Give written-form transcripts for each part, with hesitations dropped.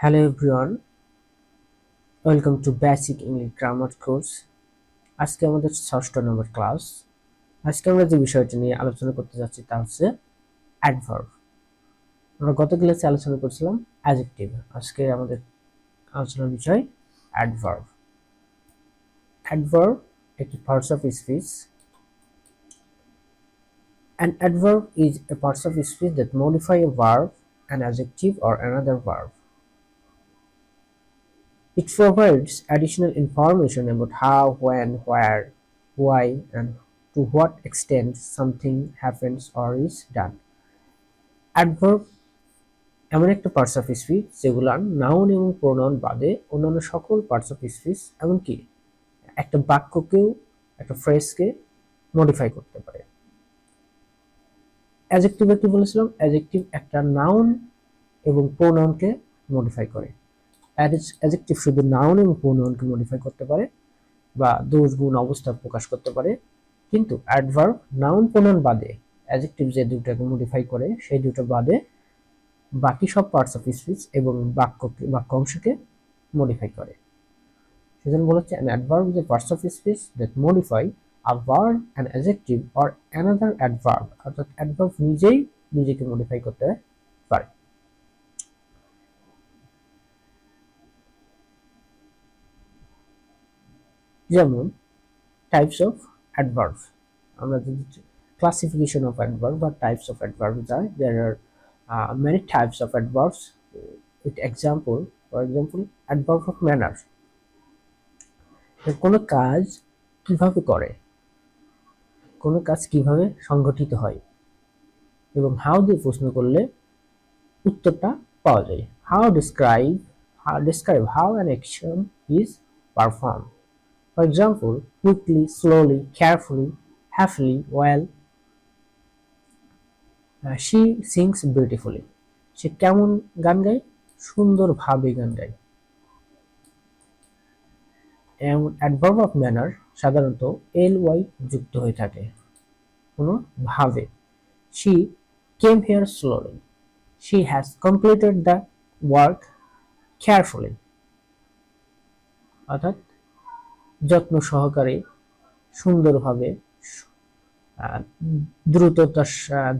Hello everyone, welcome to Basic English Grammar Course. আজকে আমাদের ৬ষ্ঠ নম্বর class. আজকে আমরা যে বিষয়টা নিয়ে আলোচনা করতে যাচ্ছি তা হচ্ছে অ্যাডভার্ব। আমরা গত ক্লাসে আলোচনা করছিলাম অ্যাডজেক্টিভ। আজকে আমাদের আলোচনার বিষয় অ্যাডভার্ব। অ্যাডভার্ব একটি parts of speech. An adverb is a parts of speech that modify a verb, an adjective or another verb. It provides additional information about how, when, where, why, and to what extent something happens or is done. Adverb এমন একটা parts of speech যেগুলো noun এবং pronoun বাদে অন্যান্য সকল parts of speech এমনকি একটা বাক্যকেও একটা ফ্রেজকে মডিফাই করতে পারে। অ্যাডজেক্টিভ কি বলেছিলাম? অ্যাডজেক্টিভ একটা নাউন এবং প্রোনাউনকে মডিফাই করে। অ্যাডজেক্টিভ শুধু নাউন এবং প্রোনাউনকে মডিফাই করতে পারে বা দোষ গুণ অবস্থা প্রকাশ করতে পারে, কিন্তু অ্যাডভার্ব নাউন প্রোনাউন বাদে অ্যাডজেক্টিভ যে দুটোকে মডিফাই করে সেই দুটো বাদে বাকি সব পার্টস অফ স্পিচ এবং বাক্য অংশকে মডিফাই করে। সেজন্য বলা হচ্ছে an adverb is a parts of speech that modify a verb, an adjective or another adverb, অর্থাৎ অ্যাডভার্ব নিজেই নিজেকে মডিফাই করতে পারে। যেমন টাইপস অফ অ্যাডভার্ব। আমরা যদি classification of adverb or types of adverbs যায়, there are many types of adverbs with example. For example, adverb of manner, কোনো কাজ কিভাবে করে, কোনো কাজ কিভাবে সংগঠিত হয়, এবং হাউ দিয়ে প্রশ্ন করলে উত্তরটা পাওয়া যায়। describe how an action is performed. For example, quickly, slowly, carefully, happily, well. She sings beautifully. সে কেমন গান গায়? সুন্দরভাবে গান গায়। এবং অ্যাডভার্ব অফ ম্যানার সাধারণত ly যুক্ত হয়ে থাকে কোনো ভাবে। She came here slowly. She has completed the work carefully. অর্থাৎ যত্ন সহকারে, সুন্দরভাবে, দ্রুততার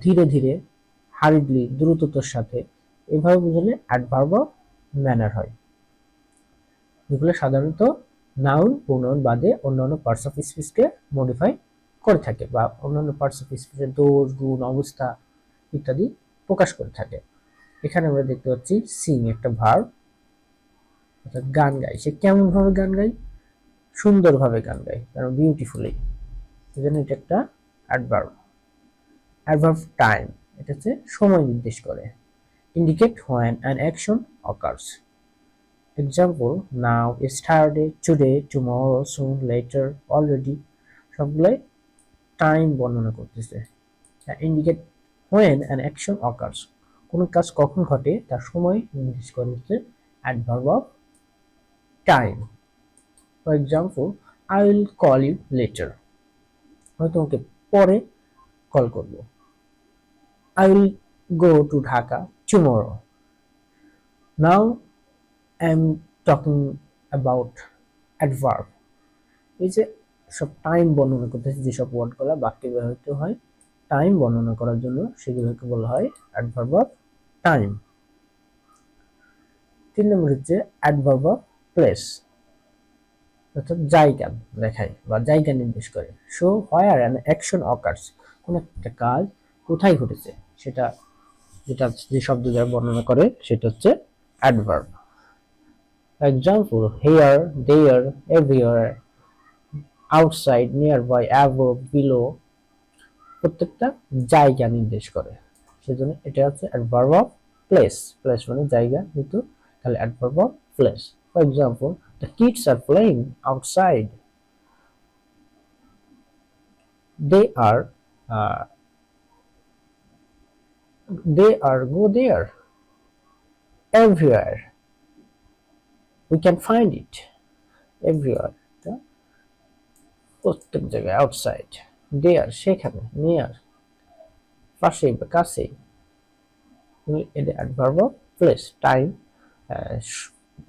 ধীরে ধীরে, হারিডলি দ্রুততার সাথে, এভাবে বুঝলে অ্যাডভার্ব অফ ম্যানার হয়। যেগুলো সাধারণত নাউন প্রোনাউন বাদে অন্যান্য পার্টস অফ স্পিচকে মডিফাই করে থাকে বা অন্যান্য পার্টস অফ স্পিচের দোষ গুণ অবস্থা ইত্যাদি প্রকাশ করে থাকে। এখানে আমরা দেখতে পাচ্ছি সিং একটা ভার্ব, অর্থাৎ গান গায়। সে কেমন ভাবে গান গায়? সুন্দরভাবে গান গায়, কারণ বিউটিফুলি, সেজন্য এটা একটা অ্যাডভার্ব। অ্যাডভার্ব টাইম, এটা হচ্ছে সময় নির্দেশ করে। Indicate when an action occurs. Example, now, yesterday, today, tomorrow, soon, later, already, সবগুলাই টাইম বর্ণনা করতেছে। Indicate when an action occurs, কোন কাজ কখন ঘটে তার সময় নির্দেশ করে হচ্ছে adverb of time. For example, I will call you later, আমি তোমাকে পরে কল করব। I will go to Dhaka tomorrow. Now I am talking about adverb. এই যে সব টাইম বর্ণনা করতেছে, যেসব ওয়ার্ডগুলো বাক্যে ব্যবহৃত হয় টাইম বর্ণনা করার জন্য, সেগুলোকে বলা হয় অ্যাডভার্ব অফ টাইম। 3 নম্বর হচ্ছে অ্যাডভার্ব অফ প্লেস, অর্থাৎ জায়গা দেখায় বা জায়গা নির্দেশ করে। Show where an action occurs, কোন একটা কাজ কোথায় ঘটেছে সেটা যে শব্দ দ্বারা বর্ণনা করে সেটা হচ্ছে adverb. Example, here, there, everywhere, outside, nearby, above, below, প্রত্যেকটা জায়গা নির্দেশ করে, সেজন্য এটা হচ্ছে অ্যাডভার্ব অফ প্লেস। প্লেস মানে জায়গা, কিন্তু তাহলে adverb of place. For example, the kids are playing outside. They are go there. Everywhere, we can find it everywhere, প্রত্যেক জায়গায়। আউটসাইড, দেয়ার সেখানে, নিয়ার পাশে বা কাছে, এটা অ্যাডভার্ব অফ প্লেস টাইম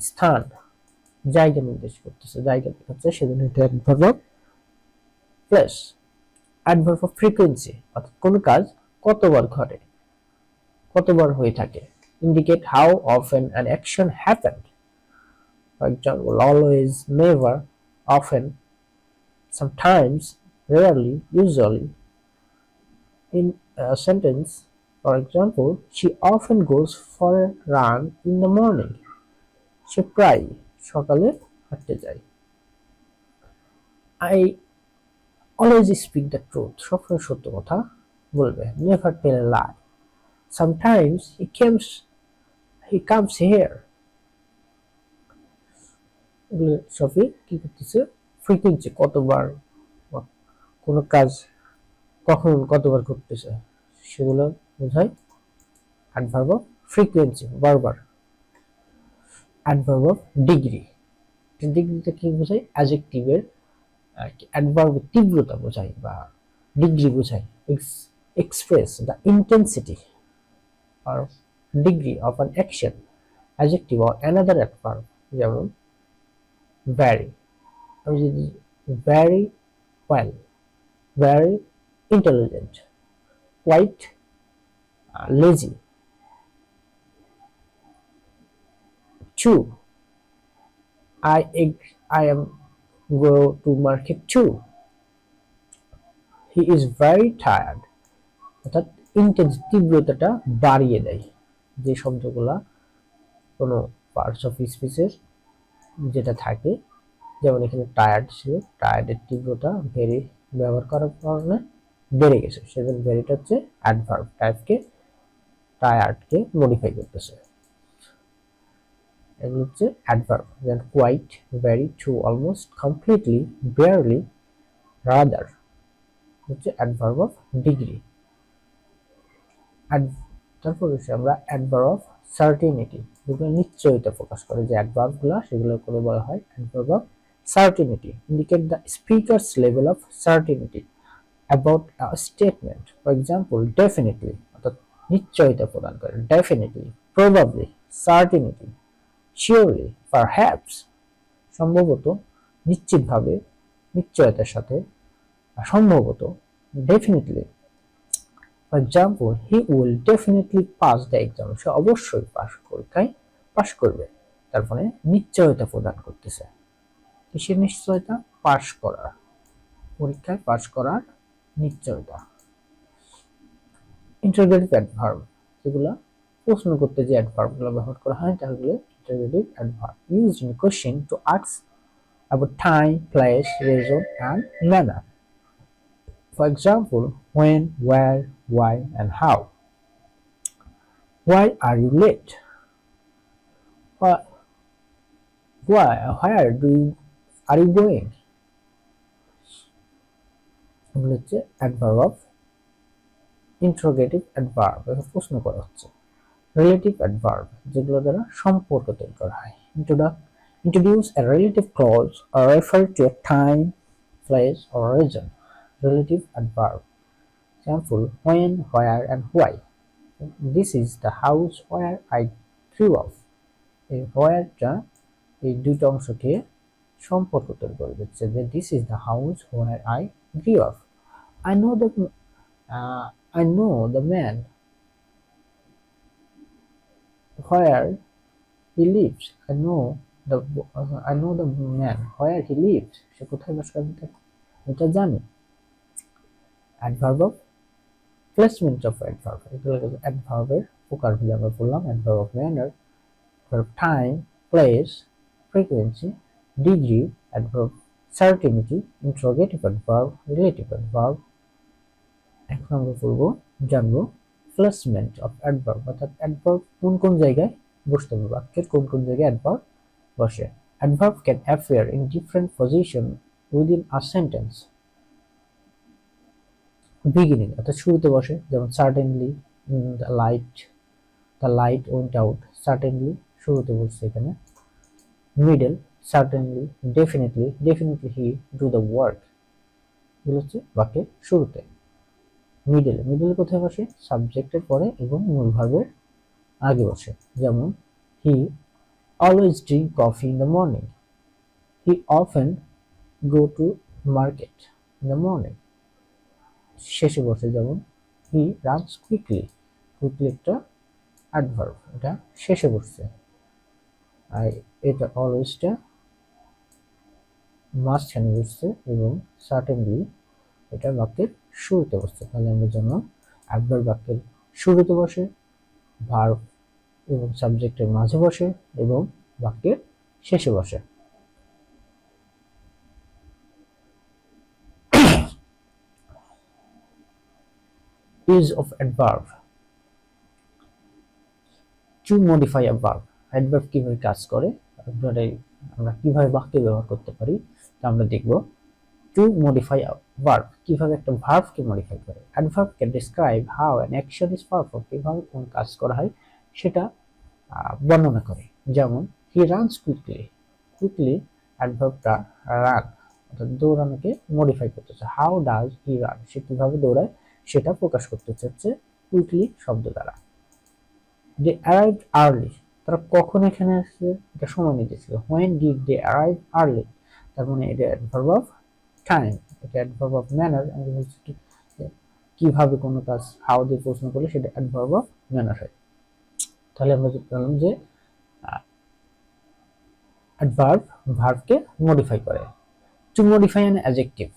স্থান, জায়গা নির্দেশ করতেছে, জায়গা দেখাচ্ছে, সেজন্য এটা adverb of place. Adverb of frequency, অর্থাৎ কোন কাজ কতবার ঘটে, কতবার হয়ে থাকে। Indicate how often an action happened, for example always, never, often, sometimes, rarely, usually. In a sentence, for example, she often goes for a run in the morning. সে প্রায় সকালে হাঁটতে যায়। I always speak the truth, সবসময় সত্য কথা বলবে। Never tell a lie. Sometimes he comes here. এগুলো সবই কি করতেছে, ফ্রিকোয়েন্সি, কতবার কোনো কাজ কখন কতবার ঘটতেছে সেগুলো বোঝায় অ্যাডভার্ব অফ ফ্রিকোয়েন্সি, বারবার। অ্যাডভার্ব অফ ডিগ্রি, ডিগ্রিটা কি বোঝায়, অ্যাডজেক্টিভের অ্যাডভার্বের তীব্রতা বোঝায় বা ডিগ্রি বোঝায়। Express the intensity or degree of an action, adjective or another adverb, যেমন very, আমি যদি very well, very intelligent, quite lazy, too, I am go to market too, he is very tired, অর্থাৎ intense, তীব্রতাটা বাড়িয়ে দেয়। যে শব্দগুলা কোনো parts of স্পিচের যেটা থাকে, যেমন এখানে টায়ার্ড ছিল, টায়ার্ডের তীব্রতা ভেরি ব্যবহার করার কারণে বেড়ে গেছে, সেজন্য ভেরিটা হচ্ছে অ্যাডভার্ব, টাইপকে টায়ার্ডকে মডিফাই করতেছে। এগুলো হচ্ছে অ্যাডভার্ব, যেমন quite, very, too, almost, completely, barely, rather হচ্ছে অ্যাডভার্ব অফ ডিগ্রি। তারপর হচ্ছে আমরা অ্যাডভার্ব অফ সার্টিনিটি, যেগুলো নিশ্চয়তা প্রকাশ করে যে অ্যাডভার্বগুলো, সেগুলো করে বলা হয় adverb of certainty. Indicate the speaker's level of certainty about a statement, for example definitely, অর্থাৎ নিশ্চয়তা প্রদান করে, definitely, probably, certainty, surely, perhaps, সম্ভবত, নিশ্চিতভাবে, নিশ্চয়তার সাথে, সম্ভবত, definitely. For example, he will definitely pass the exam, সে অবশ্যই পরীক্ষায় পাস করবে। তারপরে নিশ্চয়তা প্রদান করতেছে, কিসের নিশ্চয়তা, পাস করার, পরীক্ষায় পাস করার নিশ্চয়তা। ইন্টারোগেটিভ অ্যাডভার্ব, যেগুলো প্রশ্ন করতে যে অ্যাডভার্বগুলো ব্যবহার করা হয় তাহলে interrogative adverb, used in question to ask about time, place, reason and manner. For example, when, where, why and how. Why are you late? Where are you going? এগুলো হচ্ছে অ্যাডভার্ব অফ ইন্টারোগেটিভ অ্যাডভার্ব, প্রশ্ন করা হচ্ছে। Relative adverb, যেগুলো দ্বারা সম্পর্ক তৈরি করা হয়। Introduce a relative clause or refer to a time, place or reason. Relative adverb. Example, when, where and why. This is the house where I grew up. এই whereটা এই দুটো অংশকে সম্পর্ক তৈরি করে দিচ্ছে যে this is the house where I grew up. I know the man where he lives. I know the man where he lives. সে কোথায় বাস করে এটা জানি। Adverb of placement of adverb, এগুলো অ্যাডভার্বের প্রকারগুলো আমরা বললাম। Adverb of manner, adverb time, place, frequency, degree, adverb certainty, interrogative adverb, relative adverb. এখন আমরা জানবো প্লেসমেন্ট অফ অ্যাডভার্ব, অর্থাৎ অ্যাডভার্ব কোন কোন জায়গায় বসতে হবে, বাক্যের কোন কোন জায়গায় অ্যাডভার্ব বসে। Adverb can appear in different positions within a sentence. Beginning, অর্থাৎ শুরুতে বসে, যেমন certainly, the light went out. Certainly শুরুতে বসছে এখানে। Middle, certainly, definitely he do the work. এগুলো হচ্ছে বাক্যের শুরুতে। মিডল কোথায় বসে, সাবজেক্টের পরে এবং মূল ভার্বের আগে বসে, যেমন he always drink coffee in the morning. He often go to market in the morning. শেষে বসে যেমন he runs quickly. quickly একটা অ্যাডভার্ব, এটা শেষে বসছে। আর এটা অলওয়েজটা মাঝখানে বসছে এবং সার্টেনলি এটা বাক্যের শুরুতে বসছে। তাহলে আমরা জন্য অ্যাডভার্ব বাক্যের শুরুতে বসে, ভার্ব এবং সাবজেক্টের মাঝে বসে এবং বাক্যের শেষে বসে। Use of adverb to modify a verb. Adverb কিভাবে কাজ করে, আমরা কিভাবে বাক্যে ব্যবহার করতে পারি তা আমরা দেখব। টু মডিফাই আ ভার্ব, কিভাবে একটা ভার্বকে মডিফাই করে। Adverb can describe how an action is perform, কিভাবে কোন কাজ করা হয় সেটা বর্ণনা করে। যেমন হি রানস কুইকলি, কুইকলি অ্যাডভার্বটা রান অর্থাৎ দৌড়ানোকে মডিফাই করতেছে। হাউ ডাজ হি রান, সে কিভাবে দৌড়ায় সেটা প্রকাশ করতে চাচ্ছে কুইকলি শব্দ দ্বারা। দে অ্যারাইভড আর্লি, তারা কখন এখানে আসছে এটা সময় নিতেছিল। When did they arrive early, তার মানে এটা অ্যাডভার্ব অফ টাইম, এটা অ্যাডভার্ব অফ ম্যানার। আমি বলছি কিভাবে কোনো কাজ হাউ দিয়ে প্রশ্ন করলে সেটা অ্যাডভার্ব অফ ম্যানার হয়। তাহলে আমরা বললাম যে অ্যাডভার্ব ভার্বকে মডিফাই করে। টু মডিফাই অ্যান অ্যাডজেক্টিভ,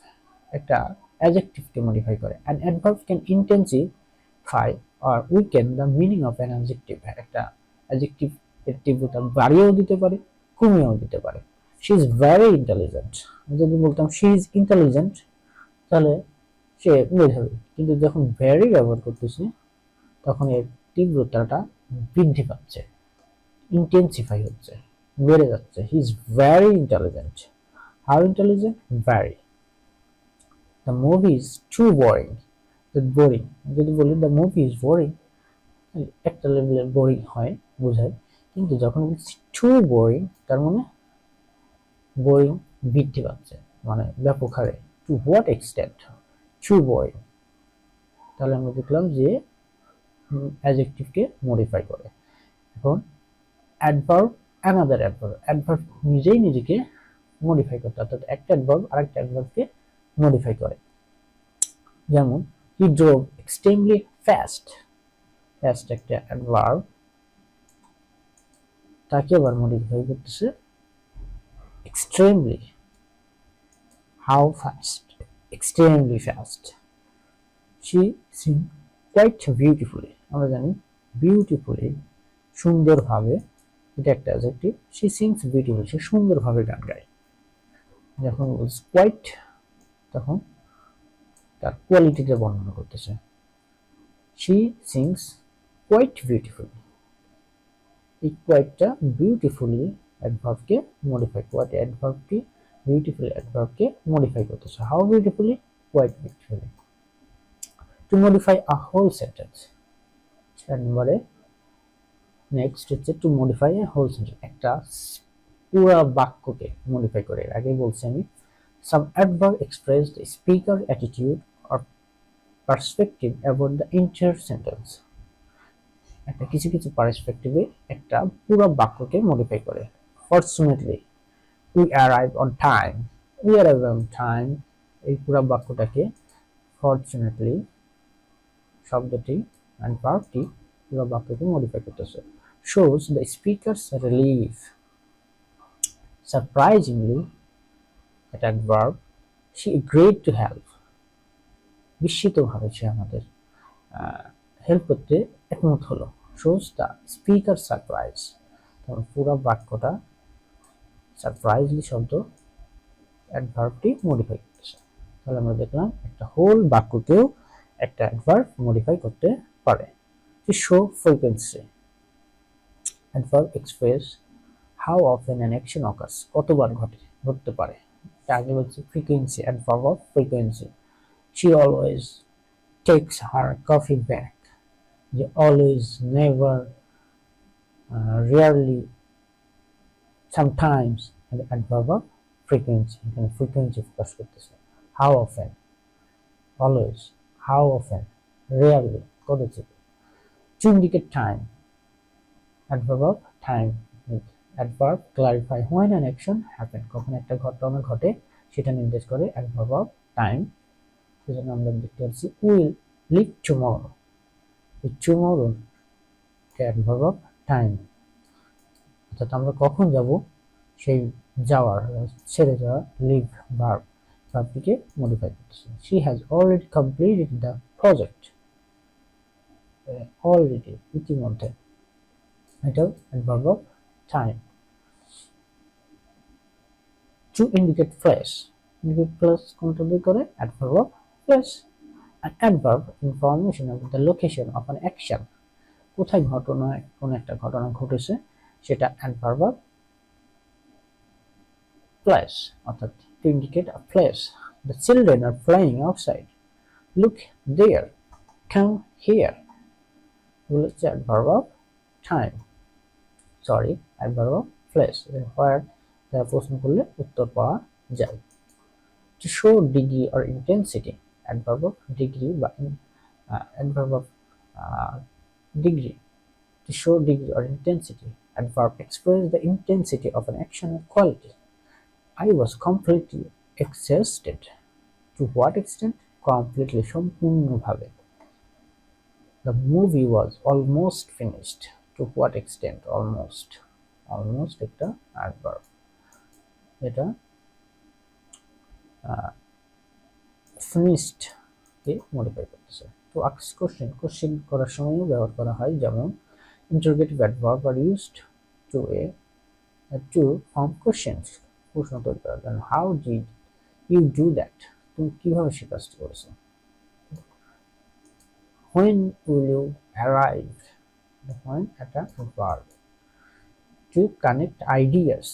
একটা অ্যাডজেক্টিভকে মডিফাই করে। An adverb can intensify or weaken the meaning of an adjective, একটা অ্যাডজেক্টিভ এর তীব্রতা বাড়িয়েও দিতে পারে, কমিয়েও দিতে পারে। শি ইজ ভেরি ইন্টেলিজেন্ট, যদি বলতাম শি ইজ ইন্টেলিজেন্ট তাহলে সে বোঝাবে, কিন্তু যখন ভেরি ব্যবহার করতেছি তখন এর তীব্রতাটা বৃদ্ধি পাচ্ছে, ইন্টেন্সিফাই হচ্ছে, বেড়ে যাচ্ছে। He is very intelligent. How intelligent? Very. The movie is too boring, boring যদি বলি দ্য মুভি ইজ বোরিং, একটা লেভেলের বোরিং হয় বোঝায়, কিন্তু যখন বলছি টু বোরিং তার মানে বোরিং বৃদ্ধি পাচ্ছে, মানে ব্যাপক হারে। To what extent? Too boring. তাহলে আমরা দেখলাম যে অ্যাডজেক্টিভকে মডিফাই করে। এখন অ্যাডভার্ব অ্যানাদার অ্যাডভার্ব, অ্যাডভার্ব নিজেই নিজেকে মডিফাই করতে, অর্থাৎ একটা অ্যাডভার্ব আরেকটা অ্যাডভার্বকে মডিফাই করে। যেমন he drove extremely fast, fast একটা অ্যাডভার্ব, তাকে আবার মডিফাই করতেছে extremely. How fast? Extremely fast. She sing quite beautifully, আমরা জানি বিউটিফুলি সুন্দরভাবে, এটা একটা অ্যাডজেক্টিভ। শি সিংস বিউটিফুলি, সে সুন্দরভাবে গান গায়। যখন কোয়াইট তখন তার কোয়ালিটিটা বর্ণনা করতেছে। শি সিংস কোয়াইট বিউটিফুলি, এই কোয়াইটটা বিউটিফুলি অ্যাডভার্বকে মডিফাই, কোয়াইট অ্যাডভার্বটি বিউটিফুলি অ্যাডভার্বকে মডিফাই করতেছে। How beautifully? Quite beautifully. To modify a whole sentence, 4 নম্বরে নেক্সট হচ্ছে to modify a whole sentence, একটা পুরো বাক্যকে মডিফাই করে। এর আগে বলছি আমি some adverb express the speaker attitude or perspective about the entire sentence, একটা কিছু কিছু পার্সপেক্টিভে একটা পুরো বাক্যকে মডিফাই করে। Fortunately, we arrive on time, we arrive on time, এই পুরো বাক্যটাকে ফরচুনেটলি শব্দটি and ভার্বটি পুরো বাক্যকে মডিফাই করতেছে। shows the speaker's relief, surprisingly এটা adverb, she agreed to help, বিস্মিতভাবে সে আমাদের হেল্প করতে একমত হলো। shows the speaker surprise, তখন পুরো বাক্যটা সারপ্রাইজলি শব্দ অ্যাডভার্বটি মডিফাই করতেছে। তাহলে আমরা দেখলাম একটা হোল বাক্যকেও একটা অ্যাডভার্ব মডিফাই করতে পারে। to show frequency, adverb express how often an action occurs, কতবার ঘটতে পারে। আগে বলছি frequency, adverb of frequency. she always takes her coffee back, যে always, never, rarely, sometimes, and adverb of frequency, এখানে frequency প্রকাশ করতেছে। how often, always, how often, rarely, কতচিত। to indicate time, adverb of time, adverb clarify when an action happen, কখন একটা ঘটনা ঘটে সেটা নির্দেশ করে। অ্যাডভার্ব অফ টাইম, সেজন্য আমরা দেখতে পাচ্ছি will leave tomorrow, tomorrow adverb of time, অর্থাৎ আমরা কখন যাব সেই যাওয়ার, ছেড়ে যাওয়া লিভ ভার্বটিকে মডিফাই করতেছে। She has already completed the project, already ইতিমধ্যে, এটাও adverb of time. To indicate place, indicate place কোনটা দিয়ে করে? Adverb of place. an adverb information about the location of an action, কোথায় ঘটনা, কোন একটা ঘটনা ঘটেছে সেটা অ্যাডভার্ব অফ প্লেস, অর্থাৎ to indicate a place. The children are playing outside, look there, come here, এগুলো হচ্ছে adverb of time, sorry adverb of place. Where দ্বারা প্রশ্ন করলে উত্তর পাওয়া যায়। to show degree or intensity, adverb of degree বা adverb of degree, to show degree or intensity, adverb express the intensity of an action or quality. I was completely exhausted, to what extent? Completely, সম্পূর্ণভাবে। The movie was almost finished, to what extent? Almost, almost একটা adverb, এটা finished কে modify করতেছে। তো ask question, question করার সময়ও ব্যবহার করা হয়, যেমন interrogative adverb are used to form questions, প্রশ্ন তৈরি করার জন্য। How did you do that, তুমি কিভাবে সে কাজটি করেছো। When will you arrive, when একটা verb. To connect ideas,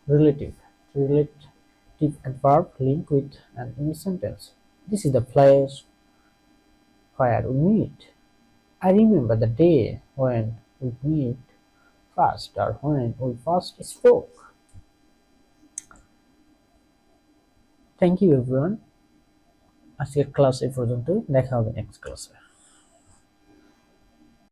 relative, relative adverb link with an in sentence. This is the place where we meet. I remember the day when we meet first, or when we first spoke. Thank you everyone. আজকের class এই পর্যন্তই, দেখা হবে next ক্লাসে।